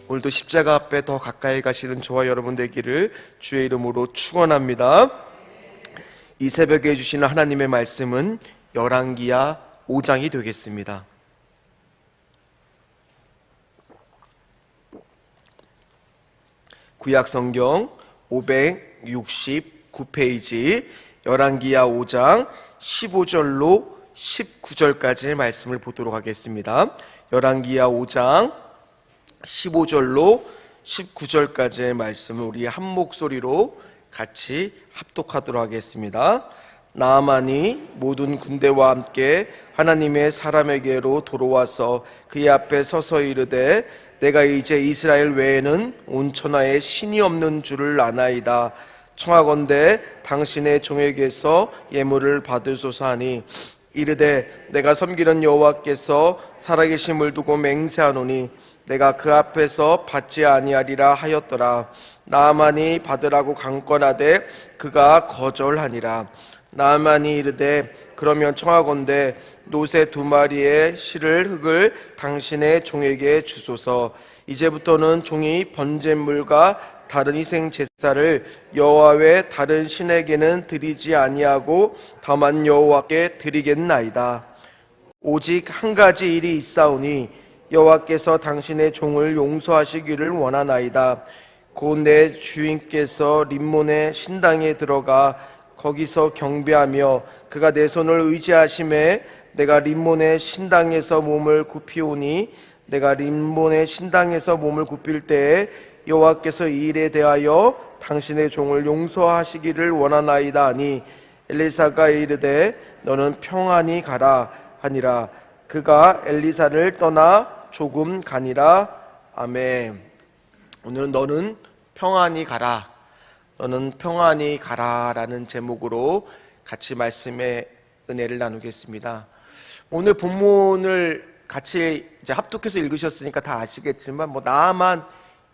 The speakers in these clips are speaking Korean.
오늘도 십자가 앞에 더 가까이 가시는 저와 여러분 되기를 주의 이름으로 축원합니다. 이 새벽에 주시는 하나님의 말씀은 열왕기하 5장이 되겠습니다. 구약성경 569페이지 열왕기하 5장 15절로 19절까지의 말씀을 보도록 하겠습니다. 열왕기하 5장 15절로 19절까지의 말씀을 우리 한 목소리로 같이 합독하도록 하겠습니다. 나아만이 모든 군대와 함께 하나님의 사람에게로 돌아와서 그의 앞에 서서 이르되 내가 이제 이스라엘 외에는 온 천하에 신이 없는 줄을 아나이다. 청하건대 당신의 종에게서 예물을 받으소서 하니 이르되 내가 섬기는 여호와께서 살아계심을 두고 맹세하노니 내가 그 앞에서 받지 아니하리라 하였더라. 나아만이 받으라고 강권하되 그가 거절하니라. 나아만이 이르되 그러면 청하건대 노새 2마리의 실을 흙을 당신의 종에게 주소서. 이제부터는 종이 번제물과 다른 희생 제사를 여호와 외 다른 신에게는 드리지 아니하고 다만 여호와께 드리겠나이다. 오직 한 가지 일이 있사오니 여호와께서 당신의 종을 용서하시기를 원하나이다. 곧 내 주인께서 림몬의 신당에 들어가 거기서 경배하며 그가 내 손을 의지하심에 내가 림몬의 신당에서 몸을 굽히오니 내가 림몬의 신당에서 몸을 굽힐 때에 여호와께서 이 일에 대하여 당신의 종을 용서하시기를 원하나이다 하니 엘리사가 이르되 너는 평안히 가라 하니라. 그가 엘리사를 떠나 조금 가니라. 아멘. 오늘은 너는 평안히 가라, 너는 평안히 가라 라는 제목으로 같이 말씀의 은혜를 나누겠습니다. 오늘 본문을 같이 이제 합독해서 읽으셨으니까 다 아시겠지만 나아만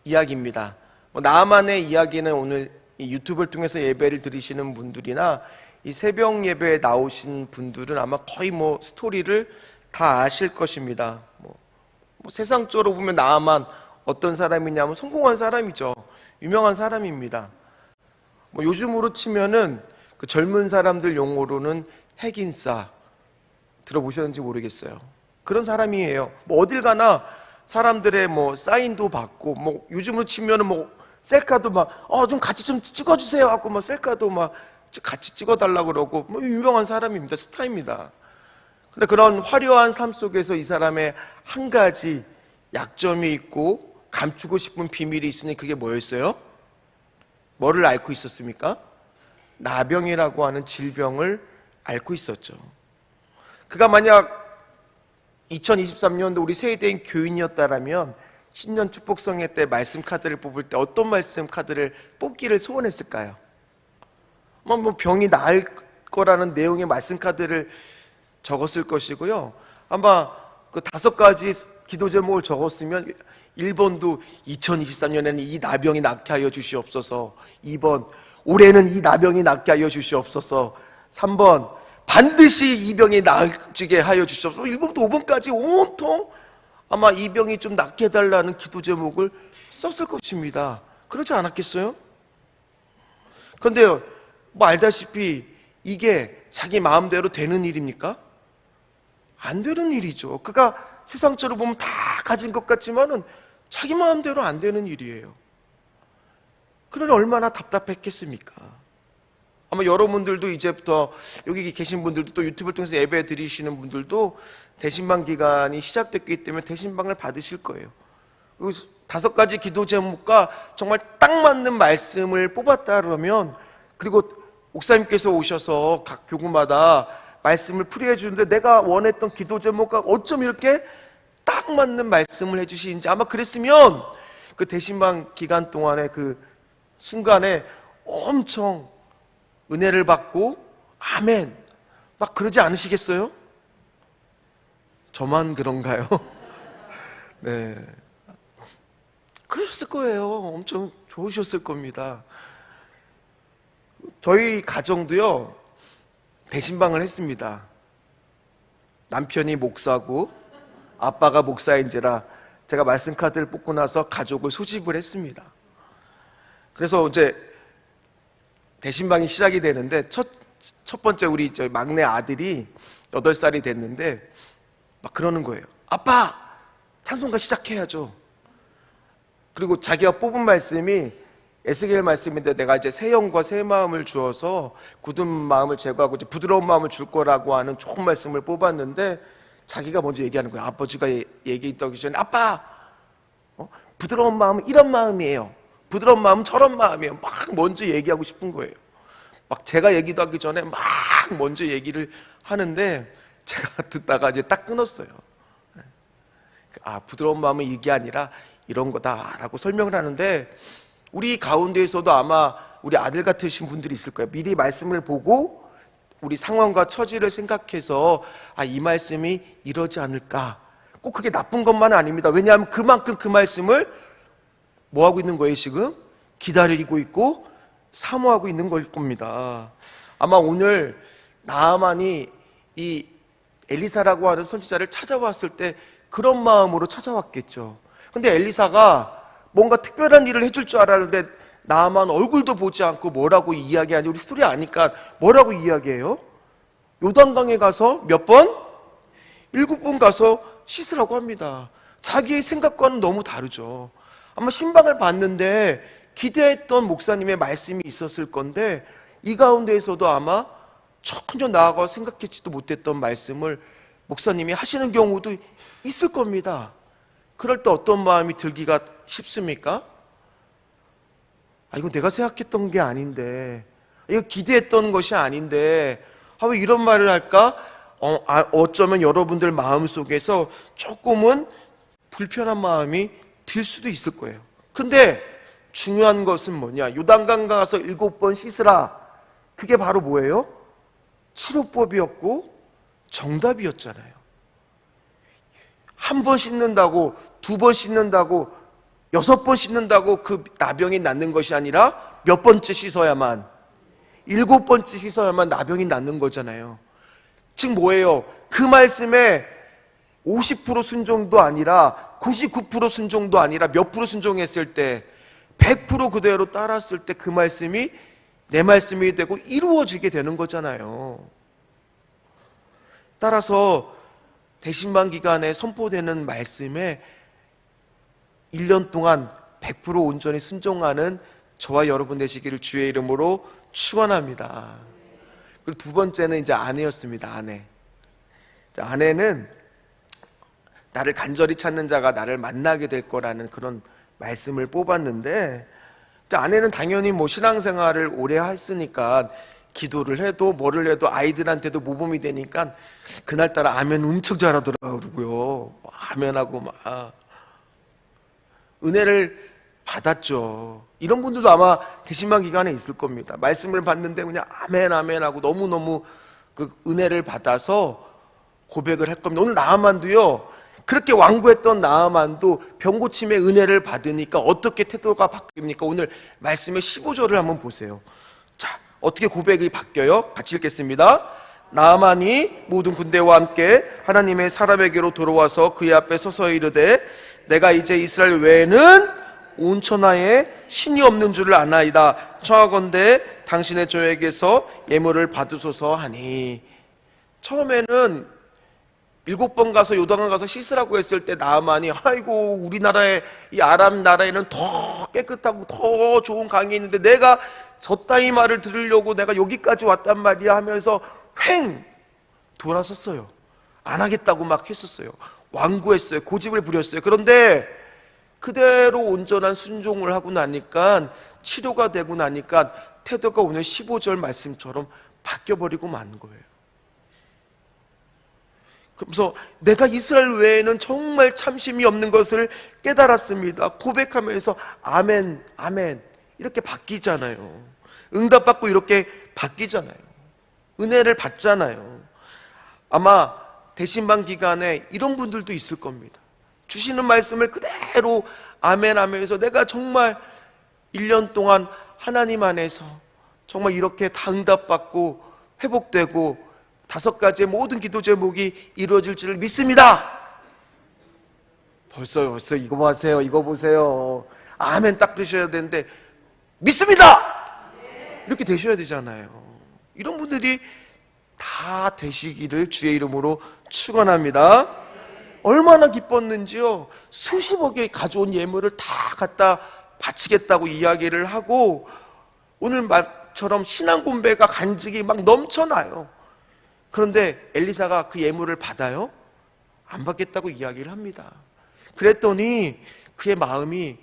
이야기입니다. 나아만의 이야기는 오늘 이 유튜브를 통해서 예배를 드리시는 분들이나 이 새벽 예배에 나오신 분들은 아마 거의 스토리를 다 아실 것입니다. 세상적으로 보면 나아만 어떤 사람이냐면 성공한 사람이죠. 유명한 사람입니다. 요즘으로 치면은 그 젊은 사람들 용어로는 핵인싸 들어보셨는지 모르겠어요. 그런 사람이에요. 어딜 가나 사람들의 사인도 받고 요즘으로 치면은 셀카도 좀 같이 좀 찍어주세요 하고 셀카도 같이 찍어달라고 그러고 유명한 사람입니다. 스타입니다. 근데 그런 화려한 삶 속에서 이 사람의 한 가지 약점이 있고 감추고 싶은 비밀이 있으니 그게 뭐였어요? 뭐를 앓고 있었습니까? 나병이라고 하는 질병을 앓고 있었죠. 그가 만약 2023년도 우리 세대인 교인이었다라면 신년 축복성회 때 말씀 카드를 뽑을 때 어떤 말씀 카드를 뽑기를 소원했을까요? 병이 나을 거라는 내용의 말씀 카드를 적었을 것이고요. 아마 그 5가지 기도 제목을 적었으면 1번도 2023년에는 이 나병이 낫게 하여 주시옵소서, 2번 올해는 이 나병이 낫게 하여 주시옵소서, 3번 반드시 이 병이 나아지게 하여 주시옵소서. 1번부터 5번까지 온통 아마 이 병이 좀 낫게 해달라는 기도 제목을 썼을 것입니다. 그렇지 않았겠어요? 그런데요, 알다시피 이게 자기 마음대로 되는 일입니까? 안 되는 일이죠. 그가 세상적으로 보면 다 가진 것 같지만은 자기 마음대로 안 되는 일이에요. 그러니 얼마나 답답했겠습니까? 아마 여러분들도 이제부터 여기 계신 분들도 또 유튜브를 통해서 예배 드리시는 분들도 대신방 기간이 시작됐기 때문에 대신방을 받으실 거예요. 5가지 기도 제목과 정말 딱 맞는 말씀을 뽑았다 그러면, 그리고 목사님께서 오셔서 각 교구마다 말씀을 풀이해 주는데 내가 원했던 기도 제목과 어쩜 이렇게 딱 맞는 말씀을 해주시는지, 아마 그랬으면 그 대신방 기간 동안에 그 순간에 엄청 은혜를 받고 아멘 그러지 않으시겠어요? 저만 그런가요? 네, 그러셨을 거예요. 엄청 좋으셨을 겁니다. 저희 가정도요 대신방을 했습니다. 남편이 목사고 아빠가 목사인지라 제가 말씀 카드를 뽑고 나서 가족을 소집을 했습니다. 그래서 이제 대신방이 시작이 되는데 첫 번째 우리 저 막내 아들이 8살이 됐는데 막 그러는 거예요. 아빠, 찬송가 시작해야죠. 그리고 자기가 뽑은 말씀이 에스겔 말씀인데 내가 이제 새 영과 새 마음을 주어서 굳은 마음을 제거하고 이제 부드러운 마음을 줄 거라고 하는 좋은 말씀을 뽑았는데 자기가 먼저 얘기하는 거예요. 아버지가 얘기하기 전에 아빠, 부드러운 마음은 이런 마음이에요. 부드러운 마음은 저런 마음이에요. 막 먼저 얘기하고 싶은 거예요. 막 제가 얘기도 하기 전에 막 먼저 얘기를 하는데 제가 듣다가 이제 딱 끊었어요. 아, 부드러운 마음은 이게 아니라 이런 거다라고 설명을 하는데 우리 가운데에서도 아마 우리 아들 같으신 분들이 있을 거예요. 미리 말씀을 보고 우리 상황과 처지를 생각해서 아, 이 말씀이 이러지 않을까. 꼭 그게 나쁜 것만은 아닙니다. 왜냐하면 그만큼 그 말씀을 뭐 하고 있는 거예요 지금? 기다리고 있고 사모하고 있는 걸 겁니다. 아마 오늘 나아만이 이 엘리사라고 하는 선지자를 찾아왔을 때 그런 마음으로 찾아왔겠죠. 근데 엘리사가 뭔가 특별한 일을 해줄 줄 알았는데 나아만 얼굴도 보지 않고 뭐라고 이야기하니 우리 스토리 아니까 뭐라고 이야기해요? 요단강에 가서 몇 번? 7번 가서 씻으라고 합니다. 자기의 생각과는 너무 다르죠. 아마 신방을 봤는데 기대했던 목사님의 말씀이 있었을 건데 이 가운데에서도 아마 전혀 나아가 생각했지도 못했던 말씀을 목사님이 하시는 경우도 있을 겁니다. 그럴 때 어떤 마음이 들기가 쉽습니까? 아, 이거 내가 생각했던 게 아닌데, 이거 기대했던 것이 아닌데, 아, 왜 이런 말을 할까? 어쩌면 여러분들 마음속에서 조금은 불편한 마음이 들 수도 있을 거예요. 근데 중요한 것은 뭐냐? 요단강 가서 7번 씻으라. 그게 바로 뭐예요? 치료법이었고 정답이었잖아요. 한 번 씻는다고, 2번 씻는다고, 6번 씻는다고 그 나병이 낫는 것이 아니라 몇 번째 씻어야만, 7번째 씻어야만 나병이 낫는 거잖아요. 즉 뭐예요? 그 말씀에 50% 순종도 아니라 99% 순종도 아니라 몇 프로 순종했을 때 100% 그대로 따랐을 때 그 말씀이 내 말씀이 되고 이루어지게 되는 거잖아요. 따라서 대신방 기간에 선포되는 말씀에 1년 동안 100% 온전히 순종하는 저와 여러분 되시기를 주의 이름으로 축원합니다. 그리고 두 번째는 이제 아내였습니다. 아내는 나를 간절히 찾는 자가 나를 만나게 될 거라는 그런 말씀을 뽑았는데, 아내는 당연히 뭐 신앙생활을 오래 했으니까 기도를 해도 뭐를 해도 아이들한테도 모범이 되니까 그날따라 아멘 엄청 잘하더라고요. 아멘하고 막 은혜를 받았죠. 이런 분들도 아마 대신방 기간에 있을 겁니다. 말씀을 받는데 그냥 아멘 아멘 하고 너무너무 그 은혜를 받아서 고백을 할 겁니다. 오늘 나아만도요, 그렇게 완고했던 나아만도 병고침의 은혜를 받으니까 어떻게 태도가 바뀝니까? 오늘 말씀의 15절을 한번 보세요. 자, 어떻게 고백이 바뀌어요? 같이 읽겠습니다. 나아만이 모든 군대와 함께 하나님의 사람에게로 돌아와서 그의 앞에 서서 이르되 내가 이제 이스라엘 외에는 온 천하에 신이 없는 줄을 아나이다. 청하건대 당신의 저에게서 예물을 받으소서 하니. 처음에는 7번 가서 요단강 가서 씻으라고 했을 때 나아만이 아이고 우리나라의 이 아람 나라에는 더 깨끗하고 더 좋은 강이 있는데 내가 저 따위 말을 들으려고 내가 여기까지 왔단 말이야 하면서 횡 돌아섰어요. 안 하겠다고 막 했었어요. 완고했어요. 고집을 부렸어요. 그런데 그대로 온전한 순종을 하고 나니까, 치료가 되고 나니까 태도가 오늘 15절 말씀처럼 바뀌어버리고 만 거예요. 그래서 내가 이스라엘 외에는 정말 참심이 없는 것을 깨달았습니다. 고백하면서 아멘 아멘 이렇게 바뀌잖아요. 응답받고 이렇게 바뀌잖아요. 은혜를 받잖아요. 아마 대신방 기간에 이런 분들도 있을 겁니다. 주시는 말씀을 그대로 아멘 하면서 내가 정말 1년 동안 하나님 안에서 정말 이렇게 다 응답받고 회복되고 5가지의 모든 기도 제목이 이루어질 줄을 믿습니다. 벌써 이거 보세요, 이거 보세요. 아멘 딱 그러셔야 되는데 믿습니다! 이렇게 되셔야 되잖아요. 이런 분들이 다 되시기를 주의 이름으로 축원합니다. 얼마나 기뻤는지요. 수십억에 가져온 예물을 다 갖다 바치겠다고 이야기를 하고 오늘 말처럼 신앙 분배가 간증이 막 넘쳐나요. 그런데 엘리사가 그 예물을 받아요? 안 받겠다고 이야기를 합니다. 그랬더니 그의 마음이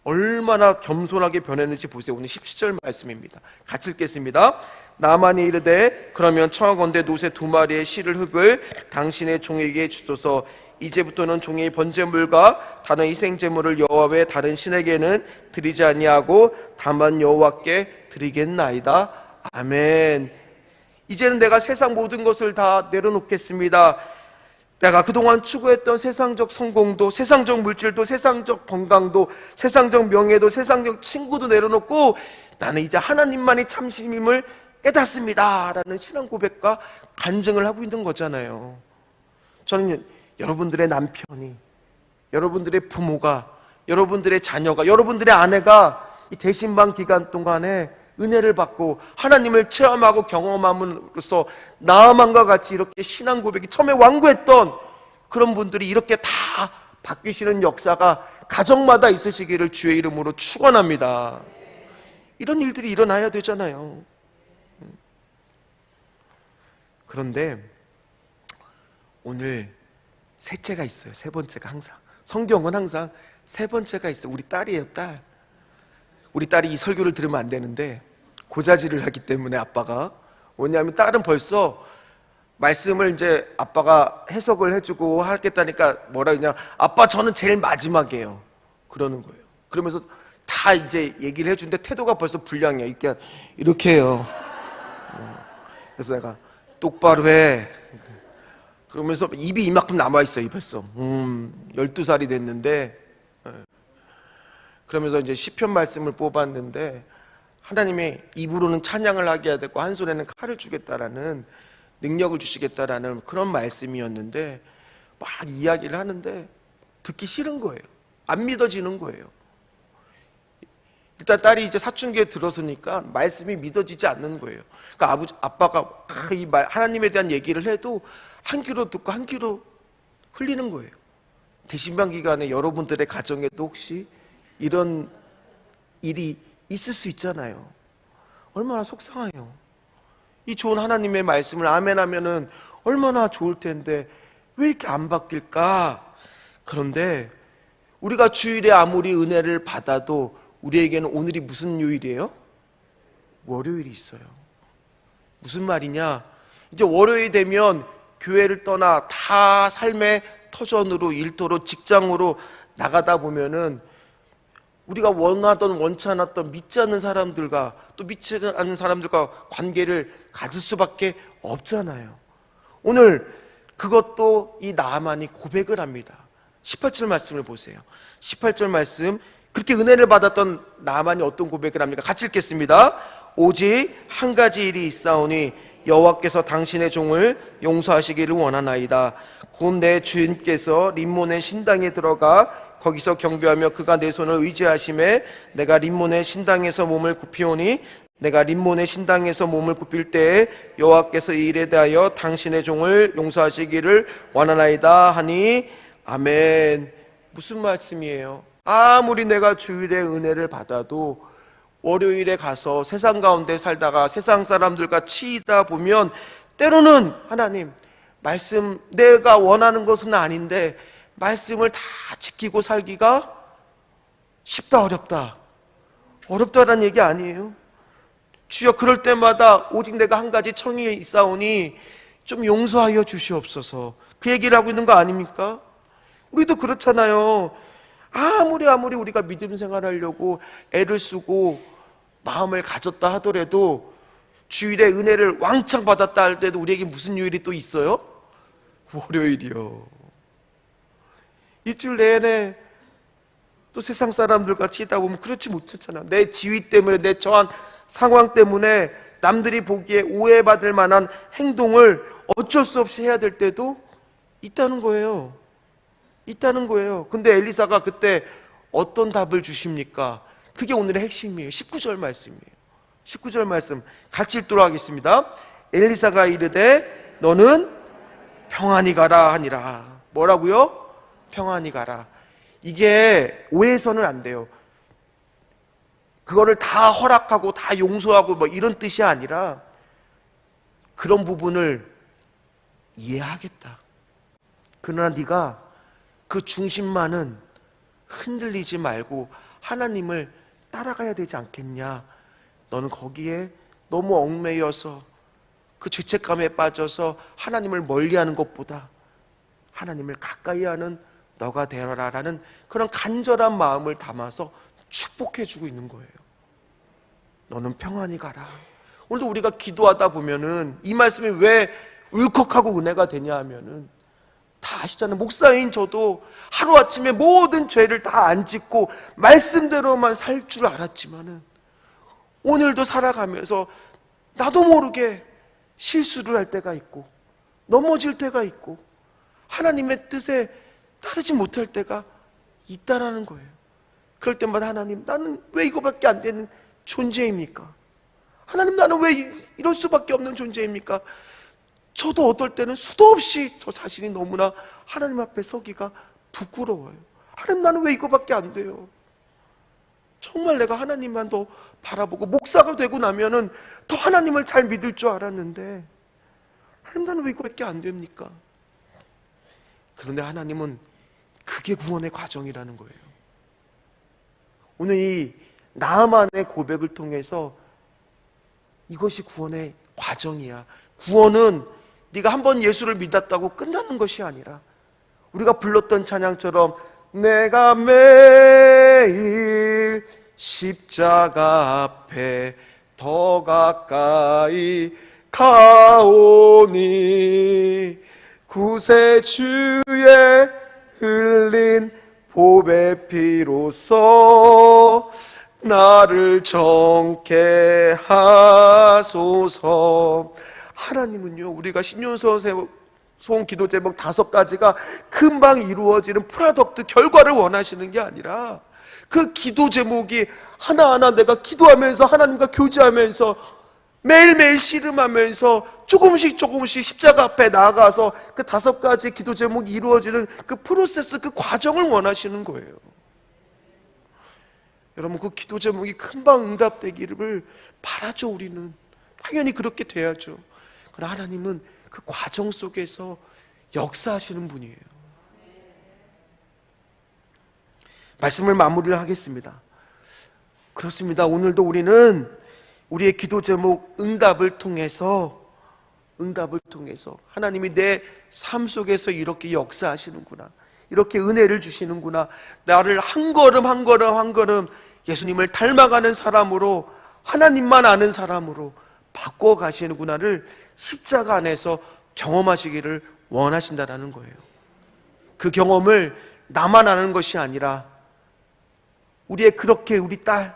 얼마나 겸손하게 변했는지 보세요. 오늘 17절 말씀입니다. 같이 읽겠습니다. 나만이 이르되 그러면 청하건대 노새 2마리의 실을 흙을 당신의 종에게 주소서. 이제부터는 종의 번제물과 다른 희생제물을 여호와 외 다른 신에게는 드리지 아니하고 다만 여호와께 드리겠나이다. 아멘. 이제는 내가 세상 모든 것을 다 내려놓겠습니다. 내가 그동안 추구했던 세상적 성공도, 세상적 물질도, 세상적 건강도, 세상적 명예도, 세상적 친구도 내려놓고 나는 이제 하나님만이 참신임을 깨닫습니다 라는 신앙 고백과 간증을 하고 있는 거잖아요. 저는 여러분들의 남편이, 여러분들의 부모가, 여러분들의 자녀가, 여러분들의 아내가 이 대신방 기간 동안에 은혜를 받고 하나님을 체험하고 경험함으로써 나아만과 같이 이렇게 신앙 고백이 처음에 완고했던 그런 분들이 이렇게 다 바뀌시는 역사가 가정마다 있으시기를 주의 이름으로 축원합니다. 이런 일들이 일어나야 되잖아요. 그런데 오늘 셋째가 있어요. 세 번째가 항상 성경은 항상 세 번째가 있어요. 우리 딸이에요. 딸. 우리 딸이 이 설교를 들으면 안 되는데 고자질을 하기 때문에 아빠가, 왜냐하면 딸은 벌써 말씀을 이제 아빠가 해석을 해주고 하겠다니까 뭐라 그냥 아빠 저는 제일 마지막이에요 그러는 거예요. 그러면서 다 이제 얘기를 해주는데 태도가 벌써 불량이에요. 이렇게 해요. 그래서 내가 똑바로 해 그러면서 입이 이만큼 남아있어요. 벌써 12살이 됐는데, 그러면서 이제 시편 말씀을 뽑았는데 하나님이 입으로는 찬양을 하게 해야 되고 한 손에는 칼을 주겠다라는 능력을 주시겠다라는 그런 말씀이었는데 막 이야기를 하는데 듣기 싫은 거예요. 안 믿어지는 거예요. 일단 딸이 이제 사춘기에 들어서니까 말씀이 믿어지지 않는 거예요. 그러니까 아빠가 이 하나님에 대한 얘기를 해도 한 귀로 듣고 한 귀로 흘리는 거예요. 대신방 기간에 여러분들의 가정에도 혹시 이런 일이 있을 수 있잖아요. 얼마나 속상해요. 이 좋은 하나님의 말씀을 아멘 하면은 얼마나 좋을 텐데 왜 이렇게 안 바뀔까? 그런데 우리가 주일에 아무리 은혜를 받아도 우리에게는 오늘이 무슨 요일이에요? 월요일이 있어요. 무슨 말이냐? 이제 월요일이 되면 교회를 떠나 다 삶의 터전으로, 일터로, 직장으로 나가다 보면은 우리가 원하던 원치 않았던 믿지 않는 사람들과 또 믿지 않는 사람들과 관계를 가질 수밖에 없잖아요. 오늘 그것도 이 나아만이 고백을 합니다. 18절 말씀을 보세요. 18절 말씀, 그렇게 은혜를 받았던 나아만이 어떤 고백을 합니까? 같이 읽겠습니다. 오직 한 가지 일이 있사오니 여호와께서 당신의 종을 용서하시기를 원하나이다. 곧 내 주인께서 림몬의 신당에 들어가 거기서 경배하며 그가 내 손을 의지하심에 내가 림몬의 신당에서 몸을 굽히오니 내가 림몬의 신당에서 몸을 굽힐 때에 여호와께서 이 일에 대하여 당신의 종을 용서하시기를 원하나이다 하니 아멘. 무슨 말씀이에요? 아무리 내가 주일에 은혜를 받아도 월요일에 가서 세상 가운데 살다가 세상 사람들과 치이다 보면 때로는 하나님 말씀 내가 원하는 것은 아닌데 말씀을 다 지키고 살기가 쉽다 어렵다? 어렵다라는 얘기 아니에요. 주여 그럴 때마다 오직 내가 한 가지 청이 있사오니 좀 용서하여 주시옵소서, 그 얘기를 하고 있는 거 아닙니까? 우리도 그렇잖아요. 아무리 우리가 믿음 생활하려고 애를 쓰고 마음을 가졌다 하더라도 주일에 은혜를 왕창 받았다 할 때도 우리에게 무슨 요일이 또 있어요? 월요일이요. 일주일 내내 또 세상 사람들과 치다 보면 그렇지 못했잖아. 내 지위 때문에, 내 처한 상황 때문에 남들이 보기에 오해받을 만한 행동을 어쩔 수 없이 해야 될 때도 있다는 거예요. 있다는 거예요. 근데 엘리사가 그때 어떤 답을 주십니까? 그게 오늘의 핵심이에요. 19절 말씀이에요. 19절 말씀 같이 읽도록 하겠습니다. 엘리사가 이르되 너는 평안히 가라 하니라. 뭐라고요? 평안히 가라. 이게 오해해서는 안 돼요. 그거를 다 허락하고 다 용서하고 뭐 이런 뜻이 아니라 그런 부분을 이해하겠다. 그러나 네가 그 중심만은 흔들리지 말고 하나님을 따라가야 되지 않겠냐. 너는 거기에 너무 얽매여서 그 죄책감에 빠져서 하나님을 멀리하는 것보다 하나님을 가까이 하는 너가 되어라라는 그런 간절한 마음을 담아서 축복해주고 있는 거예요. 너는 평안히 가라. 오늘도 우리가 기도하다 보면은 이 말씀이 왜 울컥하고 은혜가 되냐 하면은 다 아시잖아요. 목사인 저도 하루아침에 모든 죄를 다 안 짓고 말씀대로만 살 줄 알았지만은 오늘도 살아가면서 나도 모르게 실수를 할 때가 있고 넘어질 때가 있고 하나님의 뜻에 따르지 못할 때가 있다라는 거예요. 그럴 때마다 하나님, 나는 왜 이거밖에 안 되는 존재입니까? 하나님, 나는 왜 이럴 수밖에 없는 존재입니까? 저도 어떨 때는 수도 없이 저 자신이 너무나 하나님 앞에 서기가 부끄러워요. 하나님, 나는 왜 이거밖에 안 돼요? 정말 내가 하나님만 더 바라보고 목사가 되고 나면은 더 하나님을 잘 믿을 줄 알았는데 하나님, 나는 왜 이거밖에 안 됩니까? 그런데 하나님은 그게 구원의 과정이라는 거예요. 오늘 이 나아만의 고백을 통해서 이것이 구원의 과정이야. 구원은 네가 한번 예수를 믿었다고 끝나는 것이 아니라 우리가 불렀던 찬양처럼 내가 매일 십자가 앞에 더 가까이 가오니 구세주의 흘린 보배 피로써 나를 정케 하소서. 하나님은요, 우리가 신년소원 기도 제목 5가지가 금방 이루어지는 프로덕트 결과를 원하시는 게 아니라 그 기도 제목이 하나하나 내가 기도하면서 하나님과 교제하면서 매일매일 씨름하면서 조금씩 십자가 앞에 나아가서 그 5가지 기도 제목이 이루어지는 그 프로세스, 그 과정을 원하시는 거예요. 여러분, 그 기도 제목이 금방 응답되기를 바라죠. 우리는 당연히 그렇게 돼야죠. 그러나 하나님은 그 과정 속에서 역사하시는 분이에요. 말씀을 마무리를 하겠습니다. 그렇습니다. 오늘도 우리는 우리의 기도 제목 응답을 통해서 하나님이 내 삶 속에서 이렇게 역사하시는구나, 이렇게 은혜를 주시는구나, 나를 한 걸음 예수님을 닮아가는 사람으로, 하나님만 아는 사람으로 바꿔 가시는구나를 십자가 안에서 경험하시기를 원하신다라는 거예요. 그 경험을 나만 아는 것이 아니라 우리 딸,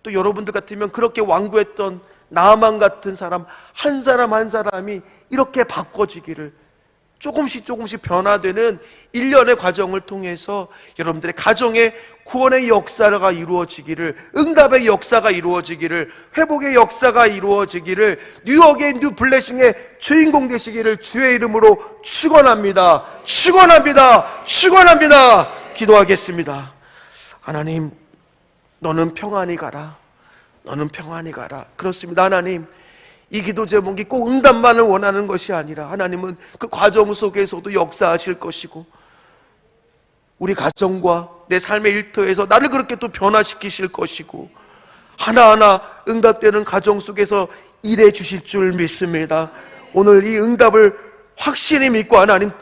또 여러분들 같으면 그렇게 완고했던 나만 같은 사람 한 사람이 이렇게 바꿔지기를, 조금씩 변화되는 일련의 과정을 통해서 여러분들의 가정에 구원의 역사가 이루어지기를, 응답의 역사가 이루어지기를, 회복의 역사가 이루어지기를, 뉴어게인 뉴 블레싱의 주인공 되시기를 주의 이름으로 축원합니다. 기도하겠습니다. 하나님, 너는 평안히 가라. 그렇습니다. 하나님, 이 기도 제목이 꼭 응답만을 원하는 것이 아니라 하나님은 그 과정 속에서도 역사하실 것이고 우리 가정과 내 삶의 일터에서 나를 그렇게 또 변화시키실 것이고 하나하나 응답되는 가정 속에서 일해 주실 줄 믿습니다. 오늘 이 응답을 확실히 믿고 하나님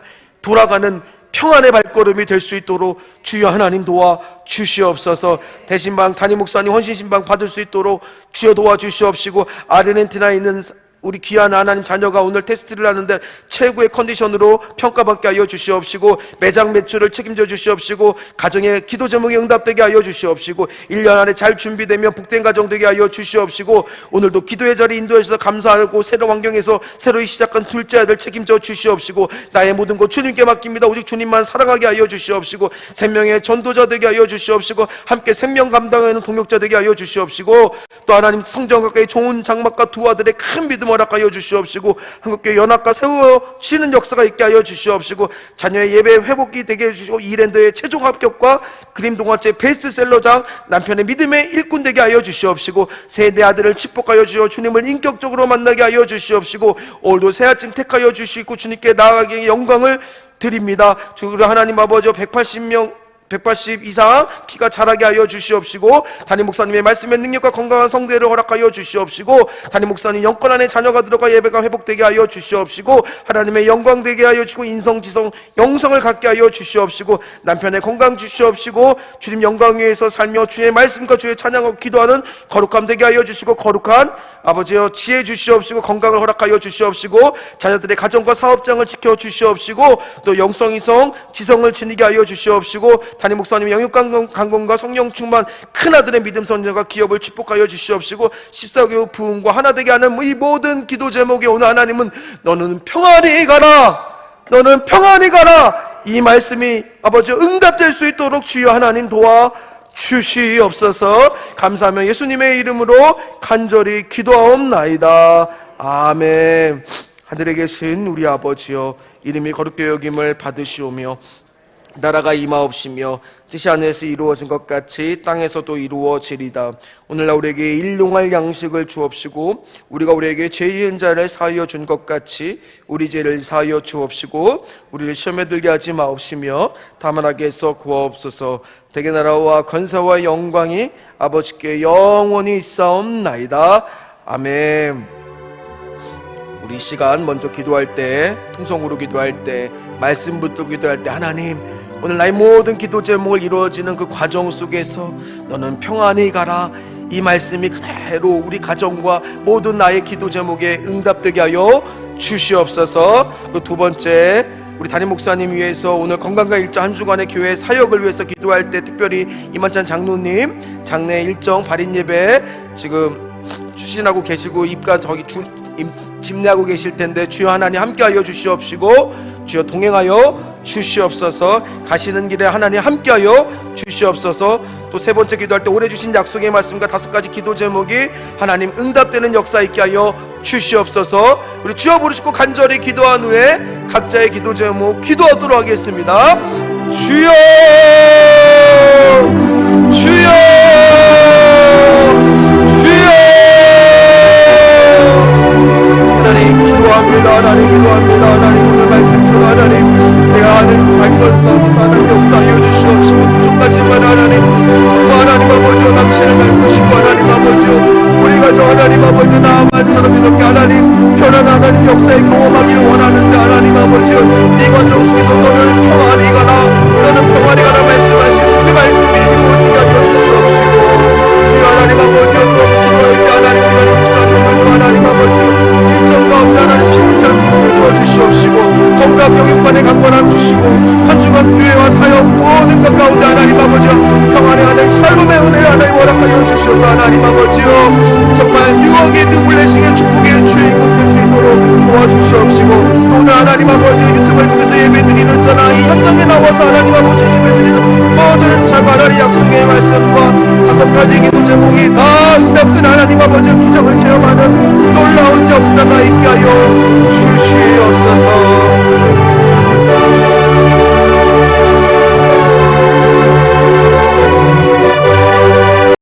돌아가는 평안의 발걸음이 될 수 있도록 주여 하나님 도와 주시옵소서. 대신방 담임 목사님 헌신신방 받을 수 있도록 주여 도와 주시옵시고, 아르헨티나에 있는 우리 귀한 하나님 자녀가 오늘 테스트를 하는데 최고의 컨디션으로 평가받게 하여 주시옵시고, 매장 매출을 책임져 주시옵시고, 가정의 기도 제목에 응답되게 하여 주시옵시고, 1년 안에 잘 준비되면 복된 가정 되게 하여 주시옵시고, 오늘도 기도의 자리 인도해 주셔서 감사하고, 새로운 환경에서 새로이 시작한 둘째 아들 책임져 주시옵시고, 나의 모든 것 주님께 맡깁니다. 오직 주님만 사랑하게 하여 주시옵시고, 생명의 전도자 되게 하여 주시옵시고, 함께 생명 감당하는 동역자 되게 하여 주시옵시고, 또 하나님 성전 가까이 좋은 장막과 두 아들의 큰 믿음 허락하여 주시옵시고, 한국교회 연합과 세워지는 역사가 있게 하여 주시옵시고, 자녀의 예배 회복이 되게 해주시고, 이랜드의 최종 합격과 그림 동화책 베스트셀러장, 남편의 믿음의 일꾼 되게 하여 주시옵시고, 새 내 아들을 축복하여 주시오, 주님을 인격적으로 만나게 하여 주시옵시고, 오늘도 새 아침 택하여 주시고 주님께 나아가게 영광을 드립니다. 주 하나님 아버지, 180 이상 키가 자라게 하여 주시옵시고, 담임 목사님의 말씀의 능력과 건강한 성대를 허락하여 주시옵시고, 담임 목사님 영권 안에 자녀가 들어가 예배가 회복되게 하여 주시옵시고, 하나님의 영광 되게 하여 주시고, 인성지성 영성을 갖게 하여 주시옵시고, 남편의 건강 주시옵시고, 주님 영광 위에서 살며 주의 말씀과 주의 찬양하고 기도하는 거룩함 되게 하여 주시고, 거룩한 아버지여 지혜 주시옵시고, 건강을 허락하여 주시옵시고, 자녀들의 가정과 사업장을 지켜 주시옵시고, 또 영성이성 지성을 지니게 하여 주시옵시고, 담임 목사님 영육 강건과 성령 충만 큰아들의 믿음 선전과 기업을 축복하여 주시옵시고, 14교육 부흥과 하나 되게 하는 이 모든 기도 제목에 오늘 하나님은 너는 평안히 가라, 너는 평안히 가라, 이 말씀이 아버지 응답될 수 있도록 주여 하나님 도와 주시옵소서. 감사하며 예수님의 이름으로 간절히 기도하옵나이다. 아멘. 하늘에 계신 우리 아버지여, 이름이 거룩게 여김을 받으시오며 나라가 임하옵시며 뜻이 하늘에서 이루어진 것 같이 땅에서도 이루어지리다. 오늘날 우리에게 일용할 양식을 주옵시고, 우리가 우리에게 죄 지은 자를 사하여 준 것 같이 우리 죄를 사하여 주옵시고, 우리를 시험에 들게 하지 마옵시며 다만 악에서 구하옵소서. 대개 나라와 권세와 영광이 아버지께 영원히 있사옵나이다. 아멘. 우리 시간 먼저 기도할 때, 통성으로 기도할 때, 말씀 붙들고 기도할 때, 하나님 오늘 나의 모든 기도 제목을 이루어지는 그 과정 속에서 너는 평안히 가라, 이 말씀이 그대로 우리 가정과 모든 나의 기도 제목에 응답되게 하여 주시옵소서. 그 두 번째, 우리 담임 목사님 위해서 오늘 건강과 일정 한 주간의 교회 사역을 위해서 기도할 때, 특별히 이만찬 장로님 장례 일정 발인 예배 지금 추진하고 계시고 입가 저기 집례하고 계실 텐데, 주여 하나님 함께하여 주시옵시고, 주여 동행하여 주시옵소서. 가시는 길에 하나님 함께하여 주시옵소서. 또 세 번째 기도할 때 오래 주신 약속의 말씀과 5가지 기도 제목이 하나님 응답되는 역사 있게 하여 주시옵소서. 우리 주여 부르시고 간절히 기도한 후에 각자의 기도 제목 기도하도록 하겠습니다. 주여, 주여, 주여. 하나님 기도합니다. 하나님 기도합니다. 하나님 오늘 말씀 중 하나님 내가 하는 발걸음 싸움에서 하나님 역사하여 주시옵시고, 부족하지만 하나님 정말 하나님 아버지여 당신을 닮고 싶고, 하나님 아버지여 우리가 저 하나님 아버지 나만처럼 이렇게 하나님 편안한 하나님 역사에 경험하기를 원하는데, 하나님 아버지여 이 과정 속에서 너는 평안히 가라, 너는 평안히 가라 말씀하신 그 말씀이 이루어지게 하여 주시옵시고, 주여 하나님 아버지여 또 기도할 때 하나님 기다리고 목사님을 하나님 아버지여 일정 가운데 하나님 피곤찬 부분을 도와주시옵시고, 건강 영육간에 강건함 주시고, 한 주간 교회와 사역 모든 것 가운데 하나님 아버지여 평안의 하나님 살롬의 은혜를 하나님 허락하여 주셔서 하나님 아버지여 정말 뉴욕의 뉴블레싱의 축복의 주인공 될 수 있도록 도와주시옵시고, 또 오늘 하나님 아버지 유튜브를 통해서 예배드리는 자나 이 현장에 나와서 하나님 아버지 예배드리는 모든 자가 하나님 약속의 말씀과 5가지 기도 제목이 다 응답된 하나님 아버지